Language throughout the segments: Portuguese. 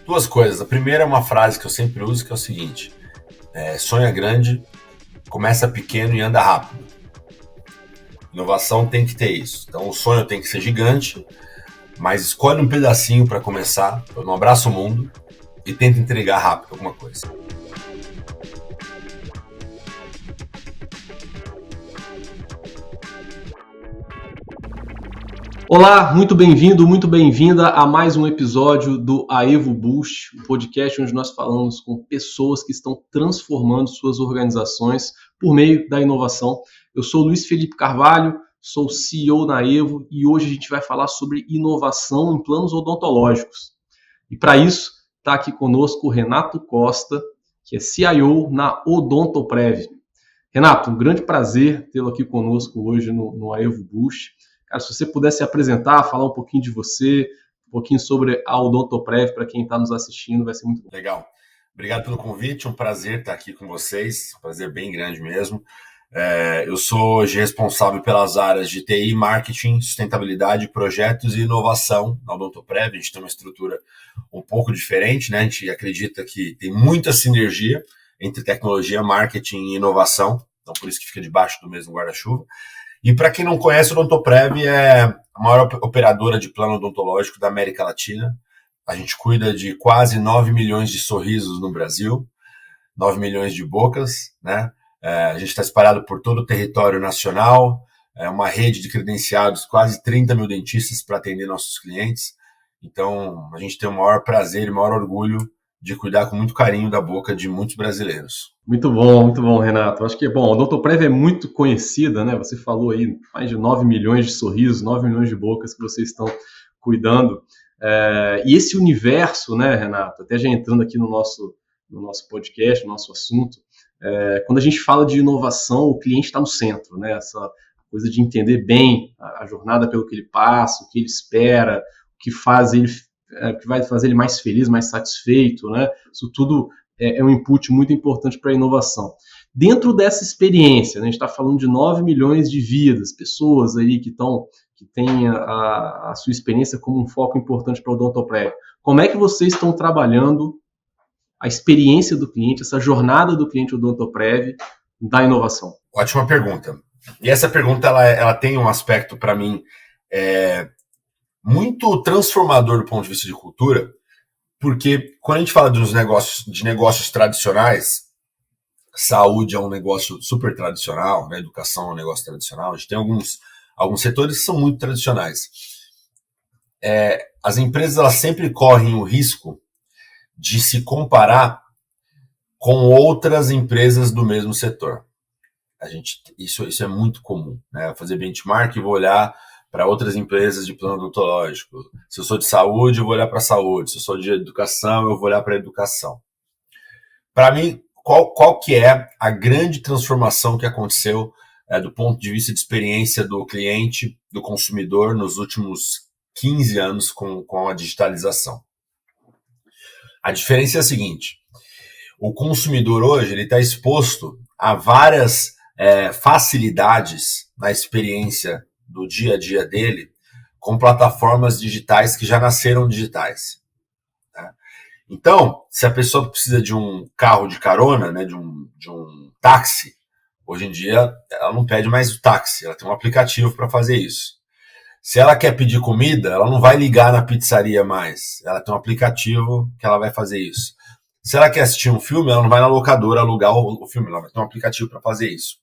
Duas coisas. A primeira é uma frase que eu sempre uso, que é o seguinte: sonha grande, começa pequeno e anda rápido. Inovação tem que ter isso. Então o sonho tem que ser gigante, mas escolhe um pedacinho para começar, não abraça o mundo e tenta entregar rápido alguma coisa. Olá, muito bem-vindo, muito bem-vinda a mais um episódio do Aevo Boost, um podcast onde nós falamos com pessoas que estão transformando suas organizações por meio da inovação. Eu sou Luiz Felipe Carvalho, sou CEO na Aevo e hoje a gente vai falar sobre inovação em planos odontológicos. E para isso, está aqui conosco o Renato Costa, que é CIO na Odontoprev. Renato, um grande prazer tê-lo aqui conosco hoje no Aevo Boost. Cara, se você pudesse se apresentar, falar um pouquinho de você, um pouquinho sobre a Odontoprev para quem está nos assistindo, vai ser muito bom. Legal. Obrigado pelo convite, um prazer estar aqui com vocês, um prazer bem grande mesmo. Eu sou hoje responsável pelas áreas de TI, marketing, sustentabilidade, projetos e inovação na Odontoprev. A gente tem uma estrutura um pouco diferente, né? A gente acredita que tem muita sinergia entre tecnologia, marketing e inovação, então por isso que fica debaixo do mesmo guarda-chuva. E para quem não conhece, a Odontoprev é a maior operadora de plano odontológico da América Latina. A gente cuida de quase 9 milhões de sorrisos no Brasil, 9 milhões de bocas, né? A gente está espalhado por todo o território nacional, uma rede de credenciados, quase 30 mil dentistas para atender nossos clientes. Então, a gente tem o maior prazer e o maior orgulho de cuidar com muito carinho da boca de muitos brasileiros. Muito bom, Renato. Acho que, a Odontoprev é muito conhecida, né? Você falou aí, mais de 9 milhões de sorrisos, 9 milhões de bocas que vocês estão cuidando. E esse universo, né, Renato, até já entrando aqui no nosso podcast, no nosso assunto, quando a gente fala de inovação, o cliente está no centro, né? Essa coisa de entender bem a jornada pelo que ele passa, o que ele espera, o que vai fazer ele mais feliz, mais satisfeito, né? Isso tudo é um input muito importante para a inovação. Dentro dessa experiência, né, a gente está falando de 9 milhões de vidas, pessoas aí que têm a sua experiência como um foco importante para o Odontoprev. Como é que vocês estão trabalhando a experiência do cliente, essa jornada do cliente Odontoprev da inovação? Ótima pergunta. E essa pergunta ela tem um aspecto, para mim, muito transformador do ponto de vista de cultura, porque quando a gente fala de negócios tradicionais, saúde é um negócio super tradicional, né? Educação é um negócio tradicional, a gente tem alguns setores que são muito tradicionais. As empresas elas sempre correm o risco de se comparar com outras empresas do mesmo setor. Isso é muito comum, né? Fazer benchmark e vou olhar para outras empresas de plano odontológico. Se eu sou de saúde, eu vou olhar para a saúde. Se eu sou de educação, eu vou olhar para a educação. Para mim, qual que é a grande transformação que aconteceu do ponto de vista de experiência do cliente, do consumidor, nos últimos 15 anos com a digitalização? A diferença é a seguinte: o consumidor hoje ele está exposto a várias facilidades na experiência do dia a dia dele com plataformas digitais que já nasceram digitais. Né? Então, se a pessoa precisa de um carro de carona, né, de um táxi, hoje em dia ela não pede mais o táxi, ela tem um aplicativo para fazer isso. Se ela quer pedir comida, ela não vai ligar na pizzaria mais, ela tem um aplicativo que ela vai fazer isso. Se ela quer assistir um filme, ela não vai na locadora alugar o filme, ela vai ter um aplicativo para fazer isso.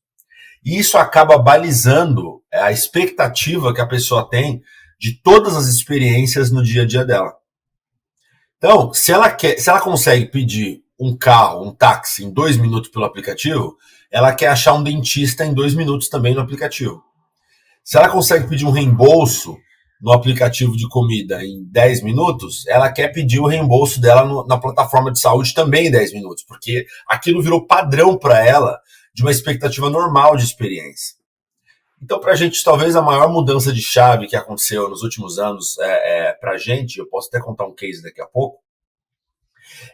E isso acaba balizando a expectativa que a pessoa tem de todas as experiências no dia a dia dela. Então, se ela consegue pedir um carro, um táxi em 2 minutos pelo aplicativo, ela quer achar um dentista em 2 minutos também no aplicativo. Se ela consegue pedir um reembolso no aplicativo de comida em 10 minutos, ela quer pedir o reembolso dela na plataforma de saúde também em 10 minutos, porque aquilo virou padrão para ela de uma expectativa normal de experiência. Então, para a gente, talvez a maior mudança de chave que aconteceu nos últimos anos para a gente, eu posso até contar um case daqui a pouco,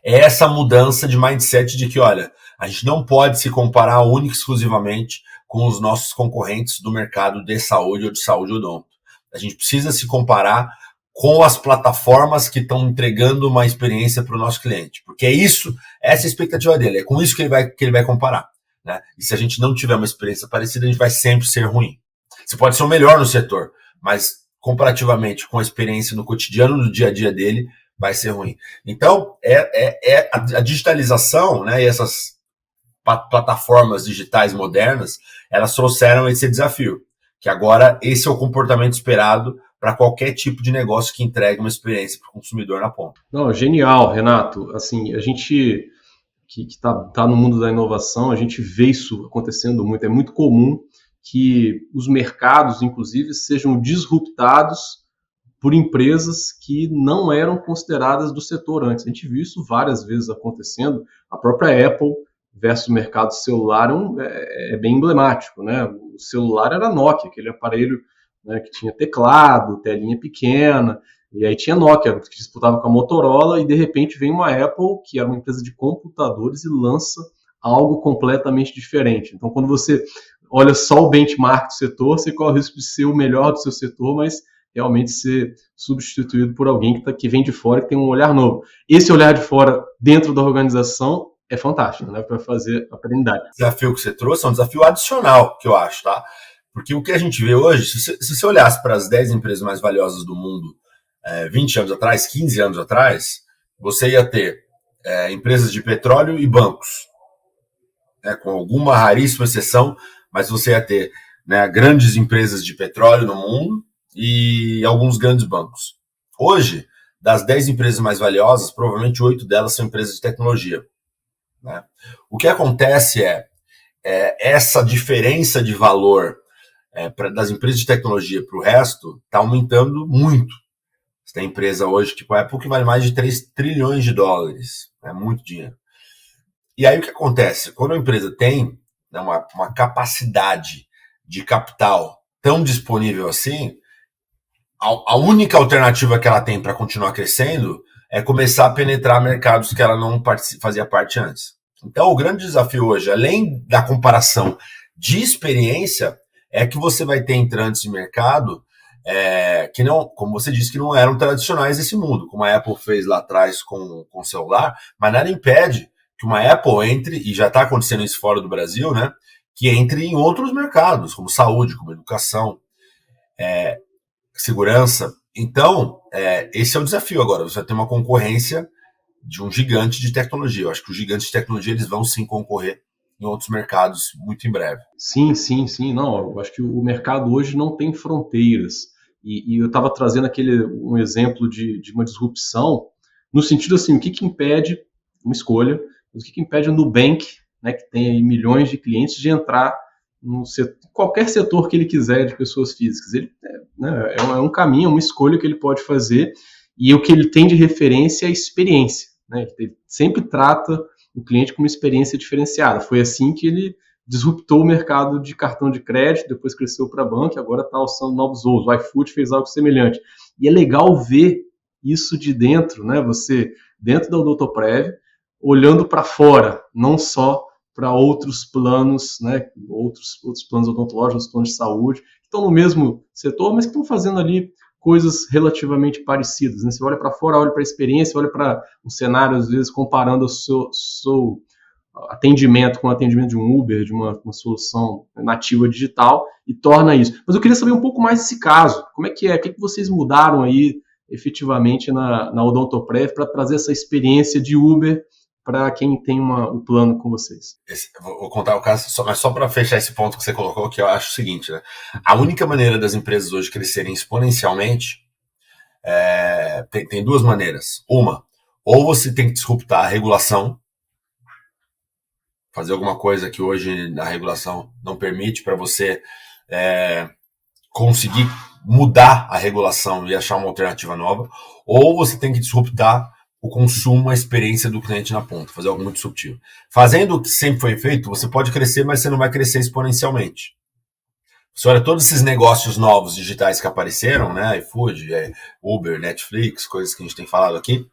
é essa mudança de mindset de que, olha, a gente não pode se comparar única e exclusivamente com os nossos concorrentes do mercado de saúde ou de saúde odonto. A gente precisa se comparar com as plataformas que estão entregando uma experiência para o nosso cliente. Porque é isso, essa é a expectativa dele, é com isso que ele vai comparar. Né? E se a gente não tiver uma experiência parecida, a gente vai sempre ser ruim. Você pode ser o melhor no setor, mas comparativamente com a experiência no cotidiano, no dia a dia dele, vai ser ruim. Então, a digitalização, né, e essas plataformas digitais modernas, elas trouxeram esse desafio, que agora esse é o comportamento esperado para qualquer tipo de negócio que entregue uma experiência para o consumidor na ponta. Não, genial, Renato. Assim, a gente que tá no mundo da inovação, a gente vê isso acontecendo muito. É muito comum que os mercados, inclusive, sejam disruptados por empresas que não eram consideradas do setor antes. A gente viu isso várias vezes acontecendo. A própria Apple versus o mercado celular é bem emblemático, né? O celular era Nokia, aquele aparelho, né, que tinha teclado, telinha pequena, e aí tinha Nokia, que disputava com a Motorola, e de repente vem uma Apple, que era uma empresa de computadores, e lança algo completamente diferente. Então, quando você olha só o benchmark do setor, você corre o risco de ser o melhor do seu setor, mas realmente ser substituído por alguém que vem de fora, que tem um olhar novo. Esse olhar de fora dentro da organização é fantástico, né, para fazer a aprendizagem. O desafio que você trouxe é um desafio adicional, que eu acho, tá? Porque o que a gente vê hoje, se você olhasse para as 10 empresas mais valiosas do mundo 20 anos atrás, 15 anos atrás, você ia ter empresas de petróleo e bancos, né, com alguma raríssima exceção, mas você ia ter, né, grandes empresas de petróleo no mundo e alguns grandes bancos. Hoje, das 10 empresas mais valiosas, provavelmente 8 delas são empresas de tecnologia. Né? O que acontece essa diferença de valor das empresas de tecnologia para o resto está aumentando muito. Você tem empresa hoje, tipo a Apple, que vale mais de 3 trilhões de dólares. É muito dinheiro. E aí o que acontece? Quando a empresa tem, né, uma capacidade de capital tão disponível assim, a única alternativa que ela tem para continuar crescendo é começar a penetrar mercados que ela não fazia parte antes. Então, o grande desafio hoje, além da comparação de experiência, é que você vai ter entrantes de mercado que não, como você disse, que não eram tradicionais desse mundo, como a Apple fez lá atrás com o celular, mas nada impede que uma Apple entre, e já está acontecendo isso fora do Brasil, né, que entre em outros mercados, como saúde, como educação, segurança. Então, esse é o desafio agora. Você vai ter uma concorrência de um gigante de tecnologia. Eu acho que os gigantes de tecnologia eles vão sim concorrer em outros mercados muito em breve. Sim. Não, eu acho que o mercado hoje não tem fronteiras. E eu estava trazendo um exemplo de uma disrupção, no sentido assim, o que impede uma escolha, o que impede o Nubank, né, que tem aí milhões de clientes, de entrar no qualquer setor que ele quiser de pessoas físicas. Ele, né, é um caminho, é uma escolha que ele pode fazer, e o que ele tem de referência é a experiência. Né? Ele sempre trata o cliente com uma experiência diferenciada. Foi assim que ele disruptou o mercado de cartão de crédito, depois cresceu para banco e agora está alçando novos voos. O iFood fez algo semelhante. E é legal ver isso de dentro, né? Você, dentro da Odontoprev, olhando para fora, não só para outros planos, né? Outros planos odontológicos, outros planos de saúde, que estão no mesmo setor, mas que estão fazendo ali coisas relativamente parecidas. Né? Você olha para fora, olha para a experiência, olha para um cenário, às vezes, comparando o seu atendimento com o atendimento de um Uber, de uma solução nativa digital, e torna isso. Mas eu queria saber um pouco mais desse caso. Como é que é? O que vocês mudaram aí, efetivamente, na Odontoprev para trazer essa experiência de Uber para quem tem o plano com vocês? Vou contar o caso, mas só para fechar esse ponto que você colocou, que eu acho o seguinte, né? A única maneira das empresas hoje crescerem exponencialmente tem duas maneiras. Uma, ou você tem que disruptar a regulação, fazer alguma coisa que hoje a regulação não permite para você conseguir mudar a regulação e achar uma alternativa nova, ou você tem que disruptar o consumo, a experiência do cliente na ponta, fazer algo muito disruptivo. Fazendo o que sempre foi feito, você pode crescer, mas você não vai crescer exponencialmente. Você olha todos esses negócios novos digitais que apareceram, né, iFood, Uber, Netflix, coisas que a gente tem falado aqui,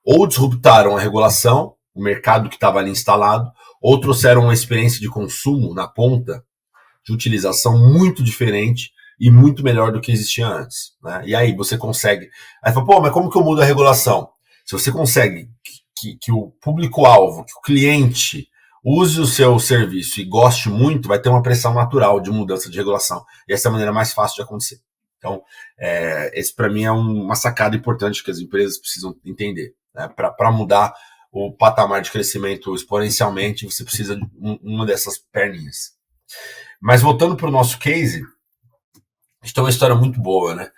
ou disruptaram a regulação, o mercado que estava ali instalado, ou trouxeram uma experiência de consumo na ponta, de utilização muito diferente, e muito melhor do que existia antes, né? E aí você consegue... Aí fala, pô, mas como que eu mudo a regulação? Se você consegue que o público-alvo, que o cliente use o seu serviço e goste muito, vai ter uma pressão natural de mudança de regulação. E essa é a maneira mais fácil de acontecer. Então, esse para mim é uma sacada importante que as empresas precisam entender, né? Para mudar o patamar de crescimento exponencialmente, você precisa de uma dessas perninhas. Mas voltando para o nosso case, a gente tem uma história muito boa, né?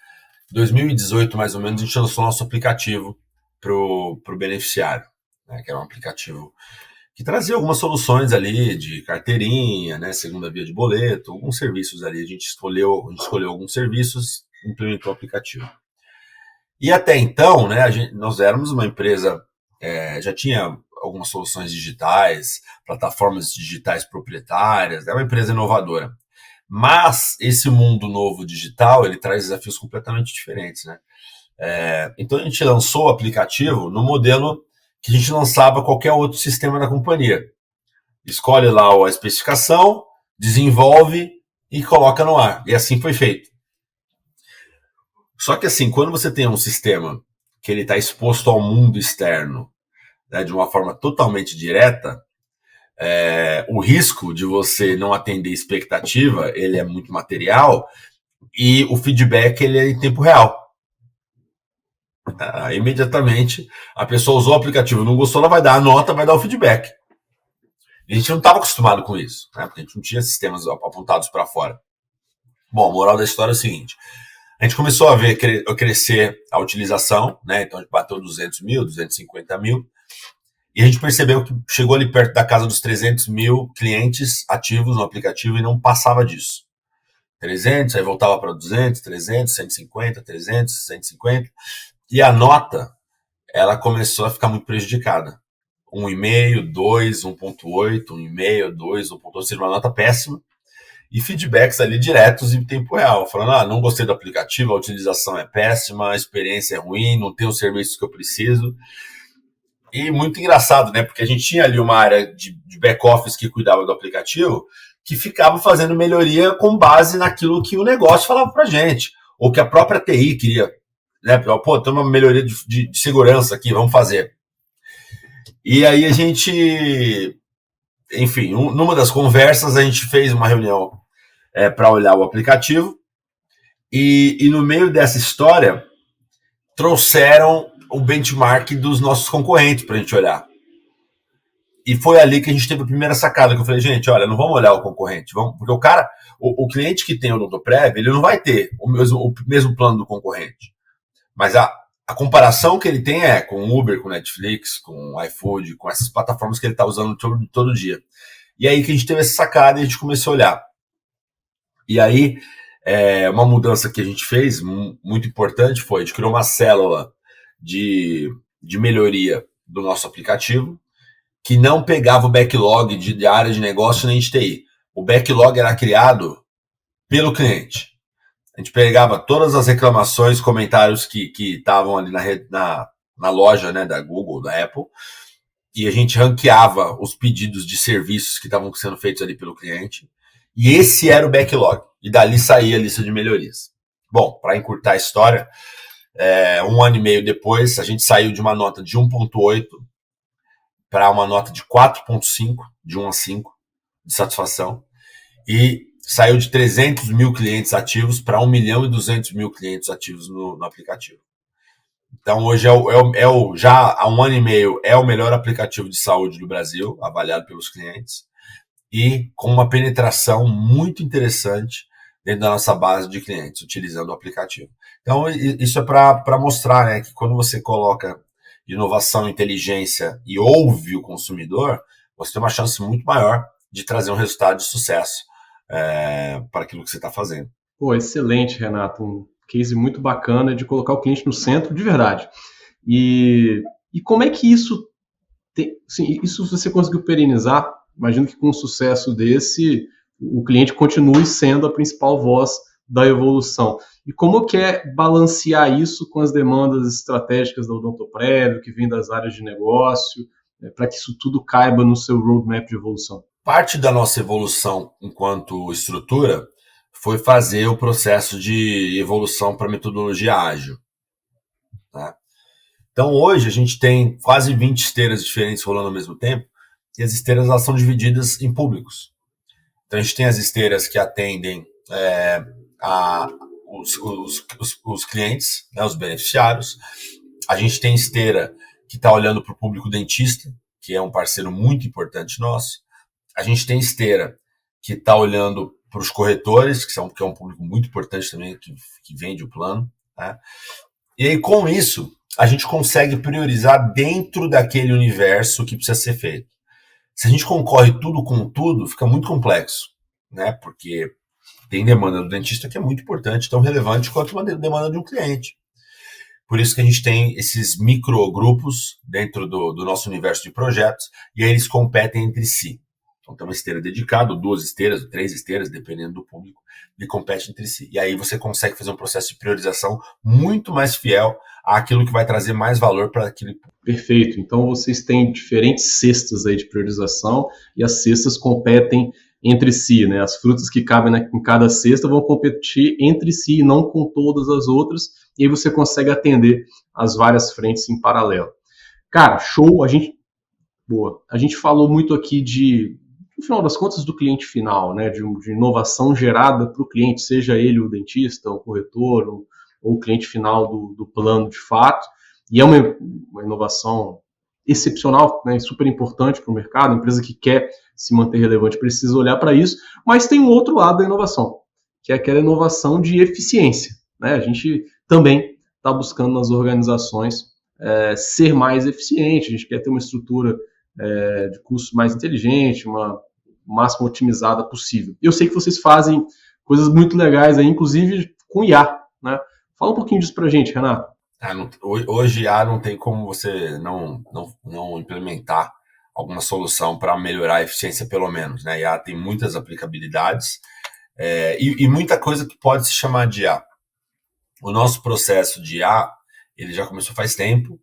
Em 2018, mais ou menos, a gente lançou nosso aplicativo para o beneficiário, né? Que era um aplicativo que trazia algumas soluções ali de carteirinha, né? Segunda via de boleto, alguns serviços ali. A gente escolheu alguns serviços, implementou o aplicativo. E até então, né? Nós éramos uma empresa, já tinha algumas soluções digitais, plataformas digitais proprietárias, é uma empresa inovadora. Mas esse mundo novo digital, ele traz desafios completamente diferentes, né? Então a gente lançou o aplicativo no modelo que a gente lançava qualquer outro sistema da companhia. Escolhe lá a especificação, desenvolve e coloca no ar. E assim foi feito. Só que assim, quando você tem um sistema que ele está exposto ao mundo externo, né, de uma forma totalmente direta, o risco de você não atender expectativa, ele é muito material, e o feedback ele é em tempo real. Imediatamente a pessoa usou o aplicativo, não gostou, ela vai dar a nota, vai dar o feedback. E a gente não estava acostumado com isso, né, porque a gente não tinha sistemas apontados para fora. Bom, a moral da história é o seguinte: a gente começou a ver crescer a utilização, né, então a gente bateu 200 mil, 250 mil, e a gente percebeu que chegou ali perto da casa dos 300 mil clientes ativos no aplicativo e não passava disso. 300, aí voltava para 200, 300, 150, 300, 150. E a nota, ela começou a ficar muito prejudicada. 1,5, 2, 1,8, 1,5, 2, 1,8, ou seja, uma nota péssima. E feedbacks ali diretos em tempo real, falando, não gostei do aplicativo, a utilização é péssima, a experiência é ruim, não tem os serviços que eu preciso. E muito engraçado, né? Porque a gente tinha ali uma área de back-office que cuidava do aplicativo, que ficava fazendo melhoria com base naquilo que o negócio falava pra gente, ou que a própria TI queria, né? Pô, tem uma melhoria de segurança aqui, vamos fazer. E aí a gente, enfim, numa das conversas a gente fez uma reunião para olhar o aplicativo, e no meio dessa história trouxeram o benchmark dos nossos concorrentes para a gente olhar. E foi ali que a gente teve a primeira sacada, que eu falei, gente, olha, não vamos olhar o concorrente, porque o cara, o cliente que tem o Odontoprev, ele não vai ter o mesmo plano do concorrente. Mas a comparação que ele tem é com o Uber, com o Netflix, com o iFood, com essas plataformas que ele está usando todo dia. E aí que a gente teve essa sacada e a gente começou a olhar. E aí, uma mudança que a gente fez, muito importante, foi, a gente criou uma célula de melhoria do nosso aplicativo, que não pegava o backlog de área de negócio nem de TI. O backlog era criado pelo cliente. A gente pegava todas as reclamações, comentários que estavam ali na loja, né, da Google, da Apple, e a gente ranqueava os pedidos de serviços que estavam sendo feitos ali pelo cliente. E esse era o backlog. E dali saía a lista de melhorias. Bom, para encurtar a história, 1 ano e meio depois, a gente saiu de uma nota de 1,8 para uma nota de 4,5, de 1 a 5, de satisfação. E saiu de 300 mil clientes ativos para 1 milhão e 200 mil clientes ativos no aplicativo. Então, hoje já há 1 ano e meio, é o melhor aplicativo de saúde do Brasil, avaliado pelos clientes, e com uma penetração muito interessante dentro da nossa base de clientes, utilizando o aplicativo. Então, isso é para mostrar, né, que quando você coloca inovação, inteligência e ouve o consumidor, você tem uma chance muito maior de trazer um resultado de sucesso para aquilo que você está fazendo. Pô, excelente, Renato. Um case muito bacana de colocar o cliente no centro de verdade. E como é que isso isso você conseguiu perenizar? Imagino que com um sucesso desse, o cliente continue sendo a principal voz da evolução. E como que é balancear isso com as demandas estratégicas da Odontoprev, que vem das áreas de negócio, para que isso tudo caiba no seu roadmap de evolução? Parte da nossa evolução enquanto estrutura foi fazer o processo de evolução para metodologia ágil. Tá? Então, hoje, a gente tem quase 20 esteiras diferentes rolando ao mesmo tempo, e as esteiras elas são divididas em públicos. Então, a gente tem as esteiras que atendem os clientes, né, os beneficiários. A gente tem esteira que está olhando para o público dentista, que é um parceiro muito importante nosso. A gente tem esteira que está olhando para os corretores, que é um público muito importante também, que vende o plano. Né? E aí, com isso, a gente consegue priorizar dentro daquele universo que precisa ser feito. Se a gente concorre tudo com tudo, fica muito complexo, né? Porque tem demanda do dentista que é muito importante, tão relevante quanto uma demanda de um cliente. Por isso que a gente tem esses microgrupos dentro do nosso universo de projetos, e aí eles competem entre si. Então tem uma esteira dedicada, 2 esteiras, 3 esteiras, dependendo do público, e compete entre si. E aí você consegue fazer um processo de priorização muito mais fiel àquilo que vai trazer mais valor para aquele público. Perfeito. Então vocês têm diferentes cestas aí de priorização e as cestas competem entre si, né? As frutas que cabem em cada cesta vão competir entre si, não com todas as outras, e aí você consegue atender as várias frentes em paralelo. Cara, show! A gente falou muito aqui no final das contas, do cliente final, né? De inovação gerada para o cliente, seja ele o dentista, o corretor, ou o cliente final do plano de fato. E é uma inovação excepcional, né, super importante para o mercado. A empresa que quer se manter relevante precisa olhar para isso, mas tem um outro lado da inovação, que é aquela inovação de eficiência. Né? A gente também está buscando nas organizações ser mais eficiente, a gente quer ter uma estrutura de custo mais inteligente, uma máxima otimizada possível. Eu sei que vocês fazem coisas muito legais aí, inclusive com IA. Né? Fala um pouquinho disso para a gente, Renato. Hoje IA não tem como você não implementar alguma solução para melhorar a eficiência, pelo menos. Né? IA tem muitas aplicabilidades e muita coisa que pode se chamar de IA. O nosso processo de IA, ele já começou faz tempo,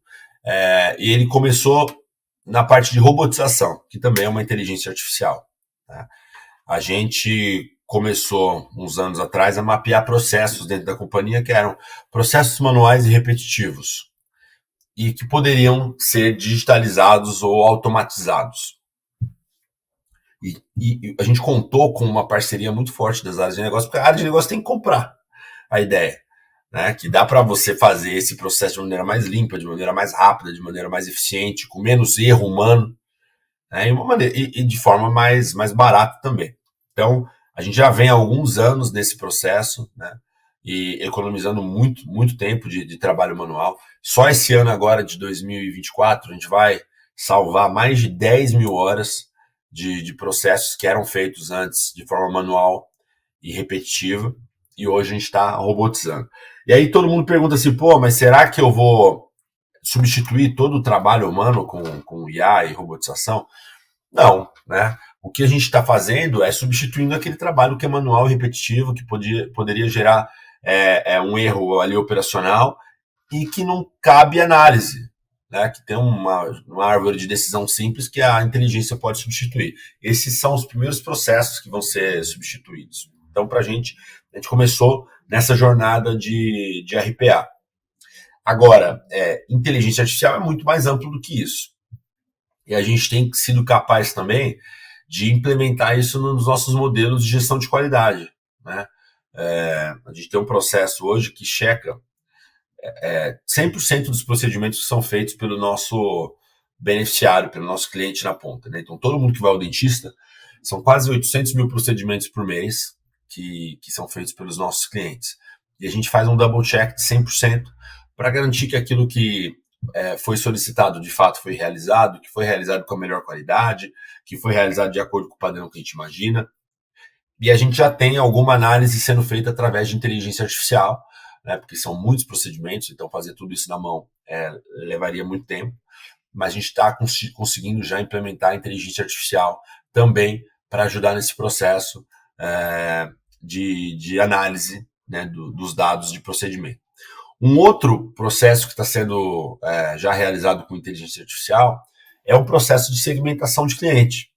e ele começou na parte de robotização, que também é uma inteligência artificial. Né? A gente começou, uns anos atrás, a mapear processos dentro da companhia que eram processos manuais e repetitivos e que poderiam ser digitalizados ou automatizados. E a gente contou com uma parceria muito forte das áreas de negócio, porque a área de negócio tem que comprar a ideia, né? Que dá para você fazer esse processo de maneira mais limpa, de maneira mais rápida, de maneira mais eficiente, com menos erro humano, né? E de forma mais barata também. Então, a gente já vem há alguns anos nesse processo, né? E economizando muito tempo de trabalho manual. Só esse ano agora, de 2024, a gente vai salvar mais de 10 mil horas de processos que eram feitos antes de forma manual e repetitiva, e hoje a gente está robotizando. E aí todo mundo pergunta assim, mas será que eu vou substituir todo o trabalho humano com IA e robotização? Não, né? O que a gente está fazendo é substituindo aquele trabalho que é manual e repetitivo, que poderia gerar um erro ali operacional e que não cabe análise, né? Que tem uma árvore de decisão simples que a inteligência pode substituir. Esses são os primeiros processos que vão ser substituídos. Então, a gente começou nessa jornada de RPA. Agora, inteligência artificial é muito mais amplo do que isso. E a gente tem sido capaz também de implementar isso nos nossos modelos de gestão de qualidade. Né? A gente tem um processo hoje que checa 100% dos procedimentos que são feitos pelo nosso beneficiário, pelo nosso cliente na ponta. Né? Então, todo mundo que vai ao dentista, são quase 800 mil procedimentos por mês que são feitos pelos nossos clientes. E a gente faz um double check de 100% para garantir que aquilo que foi solicitado de fato foi realizado, que foi realizado com a melhor qualidade, que foi realizado de acordo com o padrão que a gente imagina. E a gente já tem alguma análise sendo feita através de inteligência artificial, né, porque são muitos procedimentos, então fazer tudo isso na mão levaria muito tempo, mas a gente está conseguindo já implementar a inteligência artificial também para ajudar nesse processo de análise, né, dos dados de procedimento. Um outro processo que está sendo já realizado com inteligência artificial é o processo de segmentação de cliente,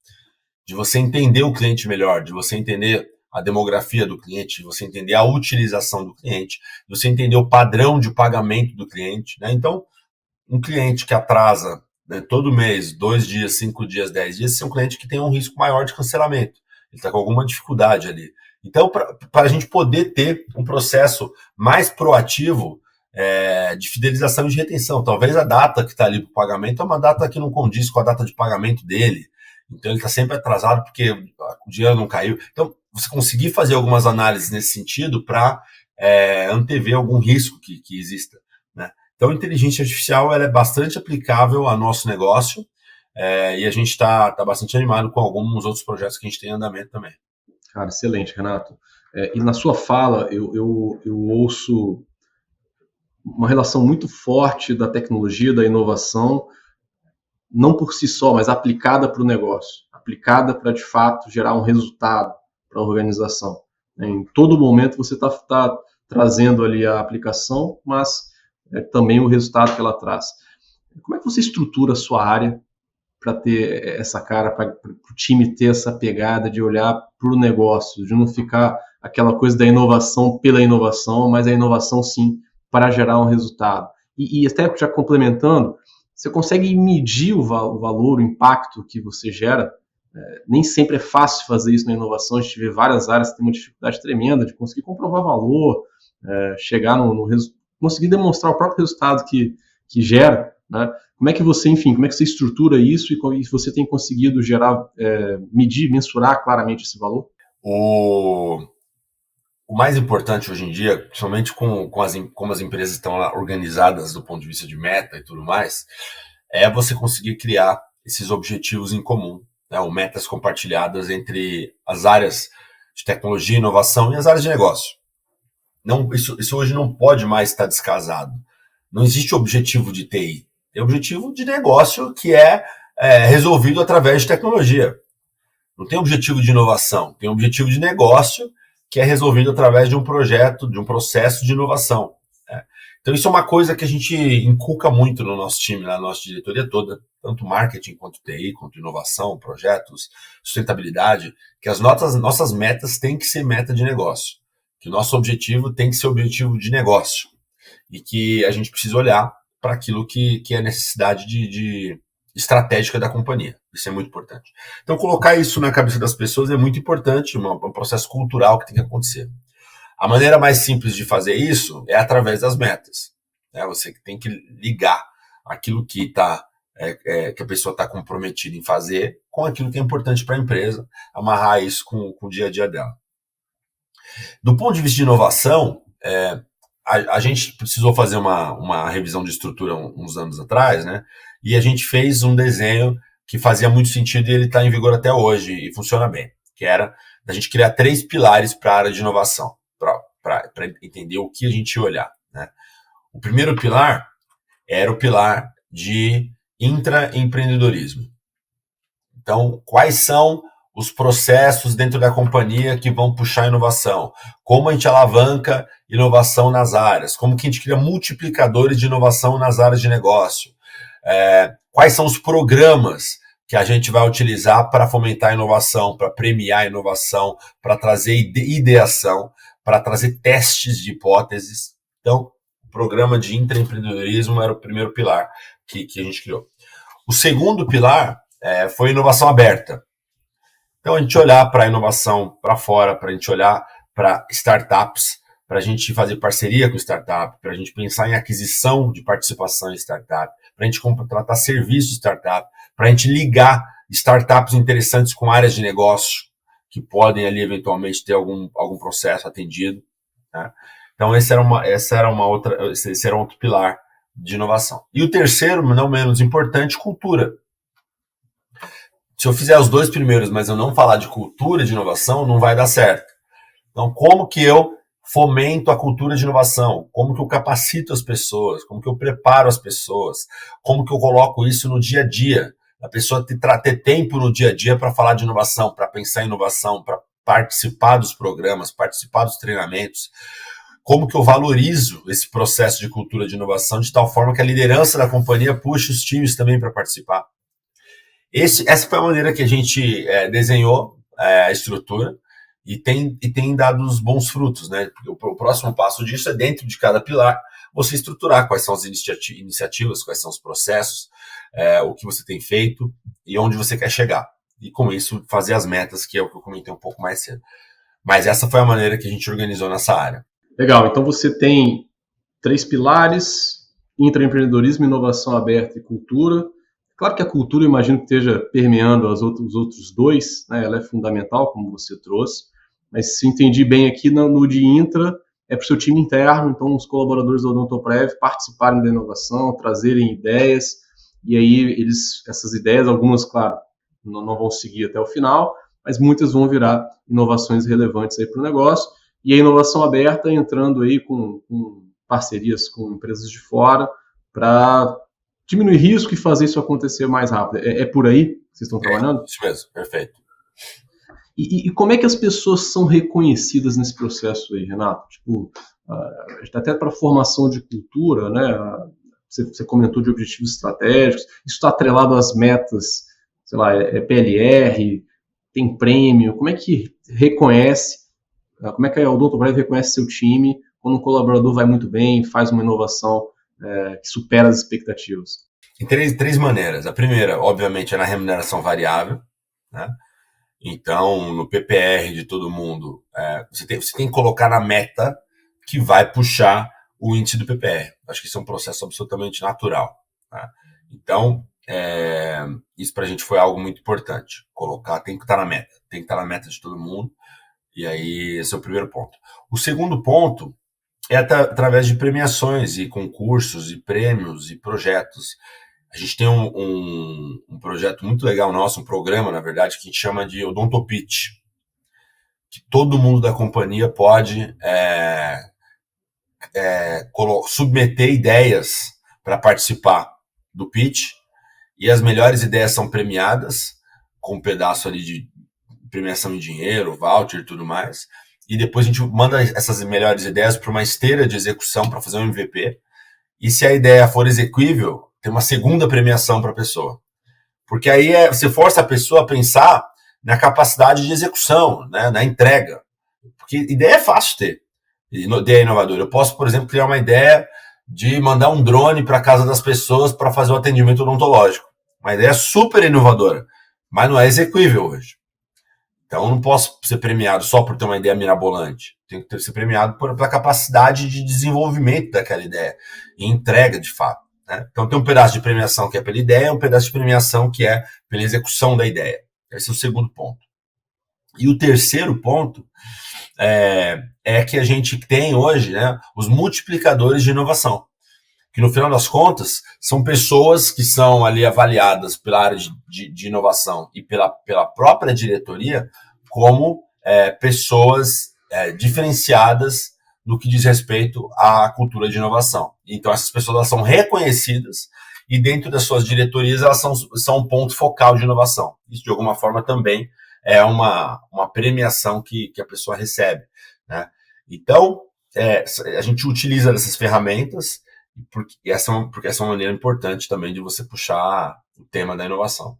de você entender o cliente melhor, de você entender a demografia do cliente, de você entender a utilização do cliente, de você entender o padrão de pagamento do cliente, né? Então, um cliente que atrasa, né, todo mês, 2 dias, 5 dias, 10 dias, esse é um cliente que tem um risco maior de cancelamento. Ele está com alguma dificuldade ali. Então, para a gente poder ter um processo mais proativo de fidelização e de retenção. Talvez a data que está ali para o pagamento é uma data que não condiz com a data de pagamento dele. Então, ele está sempre atrasado porque o dinheiro não caiu. Então, você conseguir fazer algumas análises nesse sentido para antever algum risco que exista, né? Então, a inteligência artificial ela é bastante aplicável ao nosso negócio e a gente está bastante animado com alguns outros projetos que a gente tem em andamento também. Cara, excelente, Renato. E na sua fala, eu ouço uma relação muito forte da tecnologia, da inovação, não por si só, mas aplicada para o negócio, aplicada para, de fato, gerar um resultado para a organização. Em todo momento você está trazendo ali a aplicação, mas também o resultado que ela traz. Como é que você estrutura a sua área para ter essa cara, para o time ter essa pegada de olhar para o negócio, de não ficar aquela coisa da inovação pela inovação, mas a inovação sim para gerar um resultado. E até já complementando, você consegue medir o valor, o impacto que você gera. Nem sempre é fácil fazer isso na inovação, a gente vê várias áreas que tem uma dificuldade tremenda de conseguir comprovar valor, chegar no resultado, conseguir demonstrar o próprio resultado que gera, né? Como é que você, enfim, como é que você estrutura isso e você tem conseguido gerar, medir, mensurar claramente esse valor? O mais importante hoje em dia, principalmente como as empresas estão lá organizadas do ponto de vista de meta e tudo mais, é você conseguir criar esses objetivos em comum, né, ou metas compartilhadas entre as áreas de tecnologia, inovação e as áreas de negócio. Não, isso hoje não pode mais estar descasado. Não existe objetivo de TI. É objetivo de negócio que é resolvido através de tecnologia. Não tem objetivo de inovação, tem objetivo de negócio que é resolvido através de um projeto, de um processo de inovação. Né? Então isso é uma coisa que a gente inculca muito no nosso time, na nossa diretoria toda, tanto marketing quanto TI, quanto inovação, projetos, sustentabilidade, que as nossas metas têm que ser meta de negócio, que o nosso objetivo tem que ser objetivo de negócio e que a gente precisa olhar para aquilo que é necessidade de estratégica da companhia. Isso é muito importante. Então, colocar isso na cabeça das pessoas é muito importante, um processo cultural que tem que acontecer. A maneira mais simples de fazer isso é através das metas. Né? Você tem que ligar aquilo que que a pessoa está comprometida em fazer com aquilo que é importante para a empresa, amarrar isso com o dia a dia dela. Do ponto de vista de inovação, a gente precisou fazer uma revisão de estrutura uns anos atrás, né? E a gente fez um desenho que fazia muito sentido e ele está em vigor até hoje e funciona bem, que era a gente criar 3 pilares para a área de inovação, para entender o que a gente ia olhar, né? O primeiro pilar era o pilar de intraempreendedorismo. Então, quais são os processos dentro da companhia que vão puxar a inovação? Como a gente alavanca inovação nas áreas? Como que a gente cria multiplicadores de inovação nas áreas de negócio? Quais são os programas que a gente vai utilizar para fomentar a inovação, para premiar a inovação, para trazer ideação, para trazer testes de hipóteses? Então, o programa de intraempreendedorismo era o primeiro pilar que a gente criou. O segundo pilar foi inovação aberta. Então, a gente olhar para a inovação para fora, para a gente olhar para startups, para a gente fazer parceria com startup, para a gente pensar em aquisição de participação em startup, para a gente contratar serviços de startup, para a gente ligar startups interessantes com áreas de negócio que podem ali eventualmente ter algum processo atendido. Né? Então, esse era um outro pilar de inovação. E o terceiro, não menos importante, cultura. Se eu fizer os 2 primeiros, mas eu não falar de cultura de inovação, não vai dar certo. Então, como que eu fomento a cultura de inovação? Como que eu capacito as pessoas? Como que eu preparo as pessoas? Como que eu coloco isso no dia a dia? A pessoa ter tempo no dia a dia para falar de inovação, para pensar em inovação, para participar dos programas, participar dos treinamentos. Como que eu valorizo esse processo de cultura de inovação de tal forma que a liderança da companhia puxe os times também para participar? Essa foi a maneira que a gente desenhou a estrutura e tem dado os bons frutos, né? O próximo passo disso é, dentro de cada pilar, você estruturar quais são as iniciativas, quais são os processos, o que você tem feito e onde você quer chegar. E com isso, fazer as metas, que é o que eu comentei um pouco mais cedo. Mas essa foi a maneira que a gente organizou nessa área. Legal, então você tem 3 pilares: intraempreendedorismo, inovação aberta e cultura. Claro que a cultura, imagino que esteja permeando os outros 2, né? Ela é fundamental, como você trouxe, mas se entendi bem aqui, no de intra é para o seu time interno, então os colaboradores da Odontoprev participarem da inovação, trazerem ideias, e aí essas ideias, algumas, claro, não vão seguir até o final, mas muitas vão virar inovações relevantes aí para o negócio. E a inovação aberta entrando aí com parcerias com empresas de fora para diminuir risco e fazer isso acontecer mais rápido. É por aí que vocês estão trabalhando? Isso mesmo, perfeito. E como é que as pessoas são reconhecidas nesse processo aí, Renato? Tipo, até para formação de cultura, né? Você comentou de objetivos estratégicos, isso está atrelado às metas, sei lá, PLR, tem prêmio, como é que reconhece, como é que a Odontoprev reconhece seu time quando um colaborador vai muito bem, faz uma inovação que supera as expectativas? Em três maneiras. A primeira, obviamente, é na remuneração variável, né? Então, no PPR de todo mundo, você tem que colocar na meta que vai puxar o índice do PPR. Acho que isso é um processo absolutamente natural, tá? Então, isso para a gente foi algo muito importante. Colocar, tem que estar na meta. Tem que estar na meta de todo mundo. E aí, esse é o primeiro ponto. O segundo ponto é através de premiações e concursos e prêmios e projetos. A gente tem um projeto muito legal nosso, um programa, na verdade, que a gente chama de Odontopitch, que todo mundo da companhia pode submeter ideias para participar do pitch, e as melhores ideias são premiadas, com um pedaço ali de premiação em dinheiro, voucher e tudo mais, e depois a gente manda essas melhores ideias para uma esteira de execução para fazer um MVP, e se a ideia for exequível, tem uma segunda premiação para a pessoa. Porque aí você força a pessoa a pensar na capacidade de execução, né, na entrega. Porque ideia é fácil ter, ideia inovadora. Eu posso, por exemplo, criar uma ideia de mandar um drone para a casa das pessoas para fazer o atendimento odontológico. Uma ideia super inovadora, mas não é exequível hoje. Então, eu não posso ser premiado só por ter uma ideia mirabolante. Tem que ser premiado pela capacidade de desenvolvimento daquela ideia e entrega, de fato, né? Então, tem um pedaço de premiação que é pela ideia, um pedaço de premiação que é pela execução da ideia. Esse é o segundo ponto. E o terceiro ponto é que a gente tem hoje, né, os multiplicadores de inovação, que no final das contas são pessoas que são ali avaliadas pela área de inovação e pela própria diretoria como pessoas diferenciadas no que diz respeito à cultura de inovação. Então essas pessoas elas são reconhecidas e dentro das suas diretorias elas são um ponto focal de inovação. Isso de alguma forma também é uma premiação que a pessoa recebe, né? Então a gente utiliza essas ferramentas porque essa é uma maneira importante também de você puxar o tema da inovação.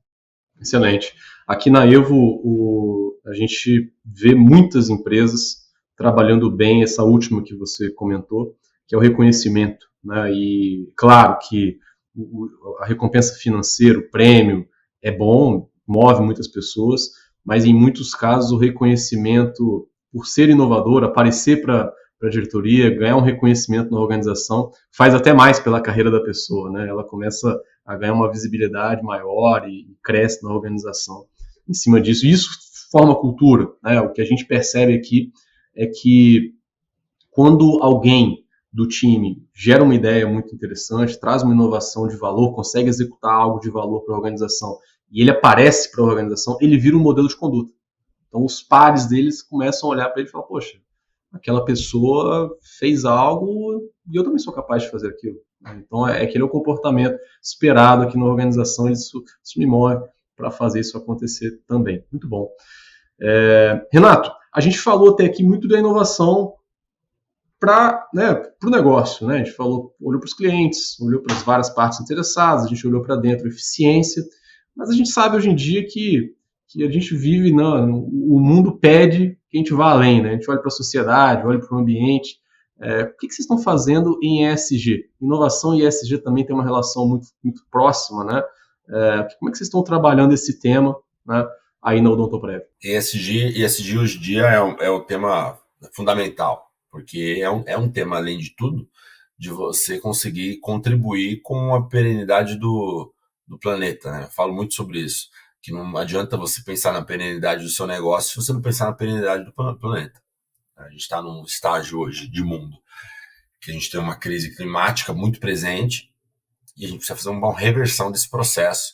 Excelente. Aqui na Evo, a gente vê muitas empresas trabalhando bem essa última que você comentou, que é o reconhecimento, né? E claro que a recompensa financeira, o prêmio, é bom, move muitas pessoas, mas em muitos casos o reconhecimento por ser inovador, aparecer para a diretoria, ganhar um reconhecimento na organização, faz até mais pela carreira da pessoa, né? Ela começa a ganhar uma visibilidade maior e cresce na organização em cima disso. Isso forma cultura, né? O que a gente percebe aqui é que quando alguém do time gera uma ideia muito interessante, traz uma inovação de valor, consegue executar algo de valor para a organização e ele aparece para a organização, ele vira um modelo de conduta. Então os pares deles começam a olhar para ele e falar, poxa, aquela pessoa fez algo e eu também sou capaz de fazer aquilo. Então, aquele é o comportamento esperado aqui na organização, isso me move para fazer isso acontecer também. Muito bom. Renato, a gente falou até aqui muito da inovação para o negócio, né? A gente olhou para os clientes, olhou para as várias partes interessadas, a gente olhou para dentro, eficiência, mas a gente sabe hoje em dia que que a gente vive, o mundo pede que a gente vá além, né? A gente olha para a sociedade, olha para o ambiente. O que vocês estão fazendo em ESG? Inovação e ESG também tem uma relação muito, muito próxima, né? Como é que vocês estão trabalhando esse tema, né, aí na Odontoprev? ESG hoje em dia é um tema fundamental, porque é um tema, além de tudo, de você conseguir contribuir com a perenidade do planeta, né? Eu falo muito sobre isso, que não adianta você pensar na perenidade do seu negócio se você não pensar na perenidade do planeta. A gente está num estágio hoje de mundo que a gente tem uma crise climática muito presente e a gente precisa fazer uma reversão desse processo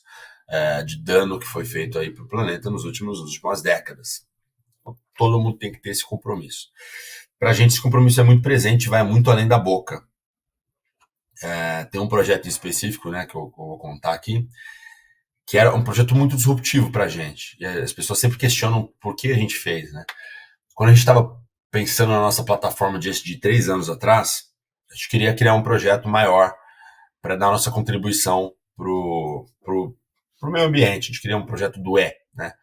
de dano que foi feito aí para o planeta nas últimas décadas. Então, todo mundo tem que ter esse compromisso. Para a gente, esse compromisso é muito presente, vai muito além da boca. Tem um projeto em específico, né, que eu vou contar aqui, que era um projeto muito disruptivo para a gente. E as pessoas sempre questionam por que a gente fez, né? Quando a gente estava pensando na nossa plataforma de 3 anos atrás, a gente queria criar um projeto maior para dar nossa contribuição pro meio ambiente. A gente queria um projeto do né?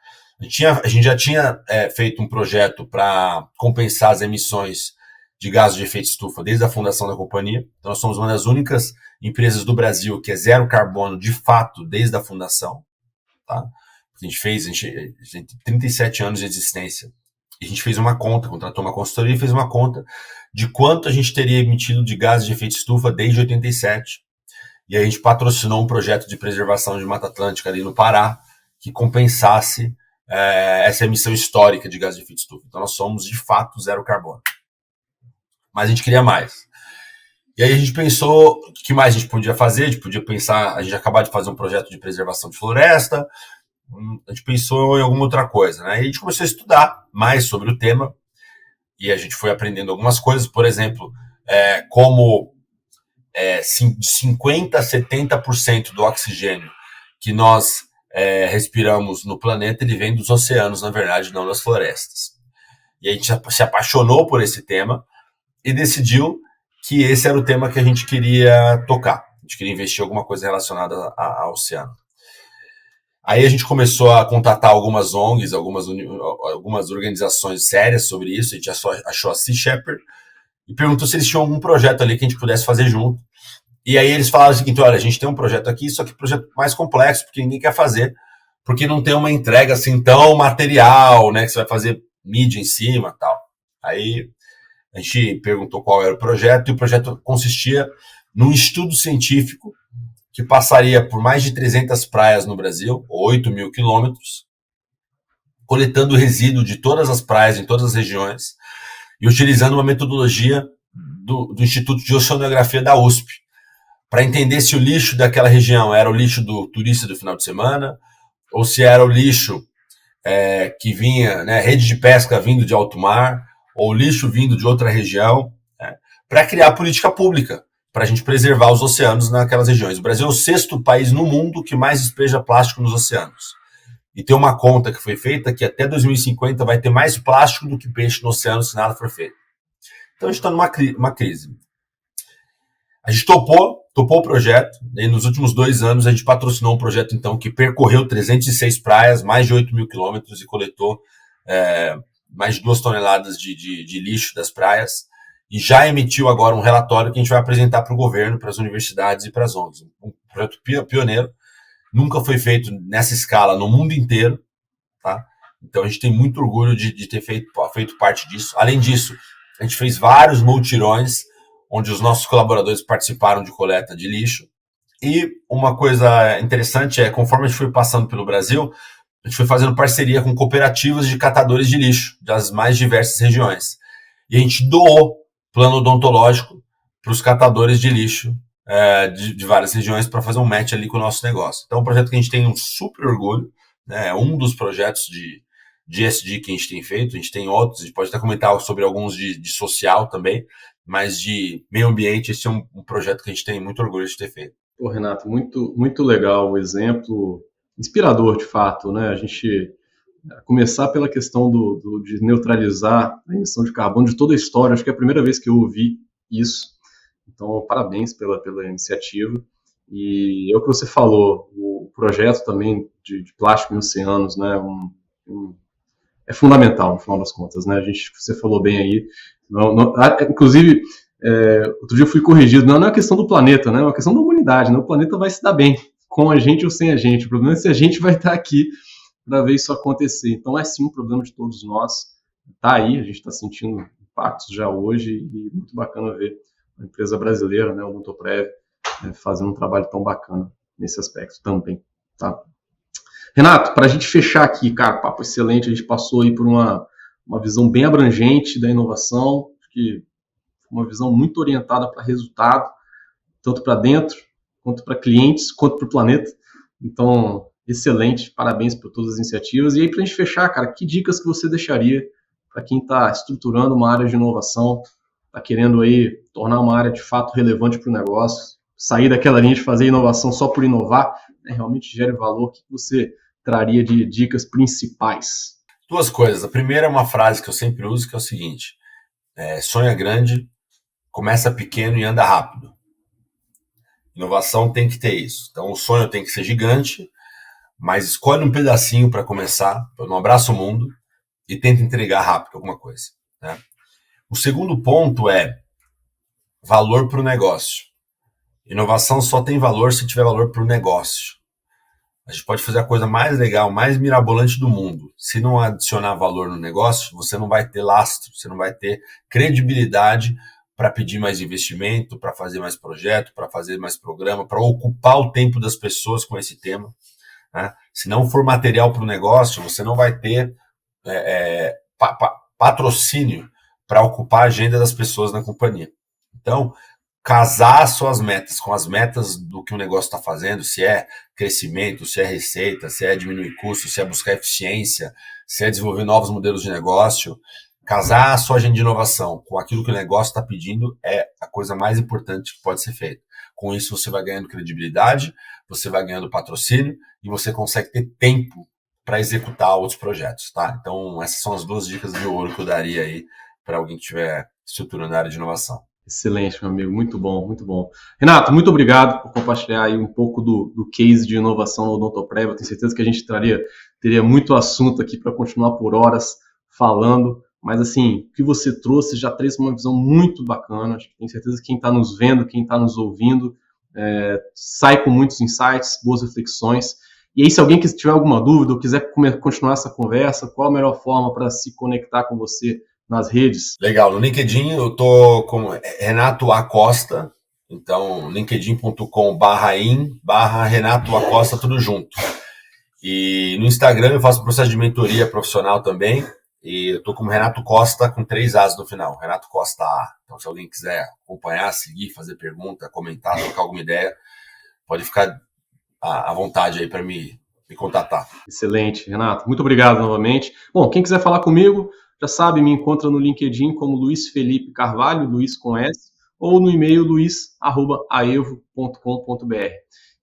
A gente já tinha feito um projeto para compensar as emissões de gases de efeito estufa desde a fundação da companhia. Então, nós somos uma das únicas empresas do Brasil que é zero carbono de fato desde a fundação. Tá? A gente tem 37 anos de existência. E a gente fez uma conta, contratou uma consultoria e fez uma conta de quanto a gente teria emitido de gases de efeito estufa desde 87. E a gente patrocinou um projeto de preservação de Mata Atlântica ali no Pará, que compensasse essa emissão histórica de gases de efeito estufa. Então nós somos, de fato, zero carbono. Mas a gente queria mais. E aí a gente pensou, o que mais a gente podia fazer? A gente podia pensar, a gente acabou de fazer um projeto de preservação de floresta, a gente pensou em alguma outra coisa, né? E a gente começou a estudar mais sobre o tema e a gente foi aprendendo algumas coisas, por exemplo, como de 50% a 70% do oxigênio que nós respiramos no planeta, ele vem dos oceanos, na verdade, não das florestas. E a gente se apaixonou por esse tema e decidiu que esse era o tema que a gente queria tocar. A gente queria investir em alguma coisa relacionada ao oceano. Aí a gente começou a contatar algumas ONGs, algumas organizações sérias sobre isso. A gente achou a Sea Shepherd e perguntou se eles tinham algum projeto ali que a gente pudesse fazer junto. E aí eles falaram o seguinte: olha, a gente tem um projeto aqui, só que é um projeto mais complexo, porque ninguém quer fazer, porque não tem uma entrega assim tão material, né, que você vai fazer mídia em cima e tal. Aí a gente perguntou qual era o projeto, e o projeto consistia num estudo científico que passaria por mais de 300 praias no Brasil, 8 mil quilômetros, coletando resíduo de todas as praias, em todas as regiões, e utilizando uma metodologia do Instituto de Oceanografia da USP, para entender se o lixo daquela região era o lixo do turista do final de semana, ou se era o lixo que vinha, né, rede de pesca vindo de alto mar, ou lixo vindo de outra região, para criar política pública, para a gente preservar os oceanos naquelas regiões. O Brasil é o 6º país no mundo que mais despeja plástico nos oceanos. E tem uma conta que foi feita que até 2050 vai ter mais plástico do que peixe no oceano se nada for feito. Então a gente está numa crise. A gente topou o projeto, e nos últimos 2 anos a gente patrocinou um projeto então que percorreu 306 praias, mais de 8 mil quilômetros, e coletou mais de 2 toneladas de lixo das praias, e já emitiu agora um relatório que a gente vai apresentar para o governo, para as universidades e para as ONGs. Um projeto pioneiro, nunca foi feito nessa escala no mundo inteiro, tá? Então a gente tem muito orgulho de ter feito parte disso. Além disso, a gente fez vários multirões, onde os nossos colaboradores participaram de coleta de lixo. E uma coisa interessante é, conforme a gente foi passando pelo Brasil, a gente foi fazendo parceria com cooperativas de catadores de lixo, das mais diversas regiões. E a gente doou plano odontológico para os catadores de lixo de várias regiões para fazer um match ali com o nosso negócio. Então é um projeto que a gente tem um super orgulho, né? É um dos projetos de ESG que a gente tem feito. A gente tem outros, a gente pode até comentar sobre alguns de social também, mas de meio ambiente, esse é um projeto que a gente tem muito orgulho de ter feito. Pô, Renato, muito, muito legal o exemplo, inspirador de fato, né? A gente começar pela questão de neutralizar a emissão de carbono de toda a história. Acho que é a primeira vez que eu ouvi isso. Então, parabéns pela iniciativa. E é o que você falou, o projeto também de plástico em oceanos, né? é fundamental, no final das contas, né? Você falou bem aí. Inclusive, outro dia eu fui corrigido, não é uma questão do planeta, né? É uma questão da humanidade, né? O planeta vai se dar bem, com a gente ou sem a gente. O problema é se a gente vai estar aqui para ver isso acontecer. Então, é sim um problema de todos nós. Está aí, a gente está sentindo impactos já hoje e muito bacana ver a empresa brasileira, né, o Odontoprev, fazendo um trabalho tão bacana nesse aspecto também, tá? Renato, para a gente fechar aqui, cara, papo excelente, a gente passou aí por uma visão bem abrangente da inovação, que uma visão muito orientada para resultado, tanto para dentro, quanto para clientes, quanto para o planeta. Então, excelente, parabéns por todas as iniciativas. E aí, para a gente fechar, cara, que dicas que você deixaria para quem está estruturando uma área de inovação, está querendo aí tornar uma área de fato relevante para o negócio, sair daquela linha de fazer inovação só por inovar, né, realmente gere valor? O que você traria de dicas principais? Duas coisas. A primeira é uma frase que eu sempre uso, que é o seguinte: sonha grande, começa pequeno e anda rápido. Inovação tem que ter isso. Então o sonho tem que ser gigante, mas escolhe um pedacinho para começar, não abraça o mundo e tenta entregar rápido alguma coisa, né? O segundo ponto é valor para o negócio. Inovação só tem valor se tiver valor para o negócio. A gente pode fazer a coisa mais legal, mais mirabolante do mundo. Se não adicionar valor no negócio, você não vai ter lastro, você não vai ter credibilidade para pedir mais investimento, para fazer mais projeto, para fazer mais programa, para ocupar o tempo das pessoas com esse tema, né? Se não for material para o negócio, você não vai ter patrocínio para ocupar a agenda das pessoas na companhia. Então, casar suas metas com as metas do que o negócio está fazendo, se é crescimento, se é receita, se é diminuir custos, se é buscar eficiência, se é desenvolver novos modelos de negócio, casar a sua agenda de inovação com aquilo que o negócio está pedindo é a coisa mais importante que pode ser feita. Com isso, você vai ganhando credibilidade, você vai ganhando patrocínio e você consegue ter tempo para executar outros projetos, tá? Então, essas são as duas dicas de ouro que eu daria aí para alguém que estiver estruturando a área de inovação. Excelente, meu amigo, muito bom, muito bom. Renato, muito obrigado por compartilhar aí um pouco do case de inovação no Odontoprev. Eu tenho certeza que a gente teria muito assunto aqui para continuar por horas falando, mas assim, o que você trouxe já traz uma visão muito bacana. Acho que tenho certeza que quem está nos vendo, quem está nos ouvindo, sai com muitos insights, boas reflexões. E aí, se alguém tiver alguma dúvida ou quiser continuar essa conversa, qual a melhor forma para se conectar com você nas redes? Legal, no LinkedIn eu tô com Renato Acosta, então linkedin.com/in/Renato Acosta, tudo junto. E no Instagram eu faço processo de mentoria profissional também, e eu tô como Renato Costa com 3 As no final, Renato Costa A. Então se alguém quiser acompanhar, seguir, fazer pergunta, comentar, trocar alguma ideia, pode ficar à vontade aí para me contatar. Excelente, Renato, muito obrigado novamente. Bom, quem quiser falar comigo, já sabe, me encontra no LinkedIn como Luiz Felipe Carvalho, Luiz com S, ou no e-mail luiz@aevo.com.br.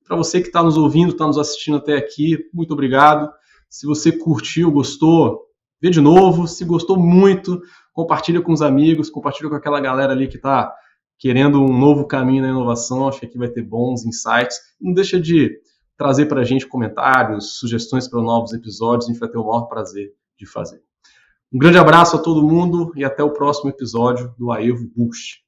Para você que está nos ouvindo, está nos assistindo até aqui, muito obrigado. Se você curtiu, gostou, vê de novo. Se gostou muito, compartilha com os amigos, compartilha com aquela galera ali que está querendo um novo caminho na inovação. Acho que aqui vai ter bons insights. Não deixa de trazer para a gente comentários, sugestões para novos episódios. A gente vai ter o maior prazer de fazer. Um grande abraço a todo mundo e até o próximo episódio do Aevo Boost.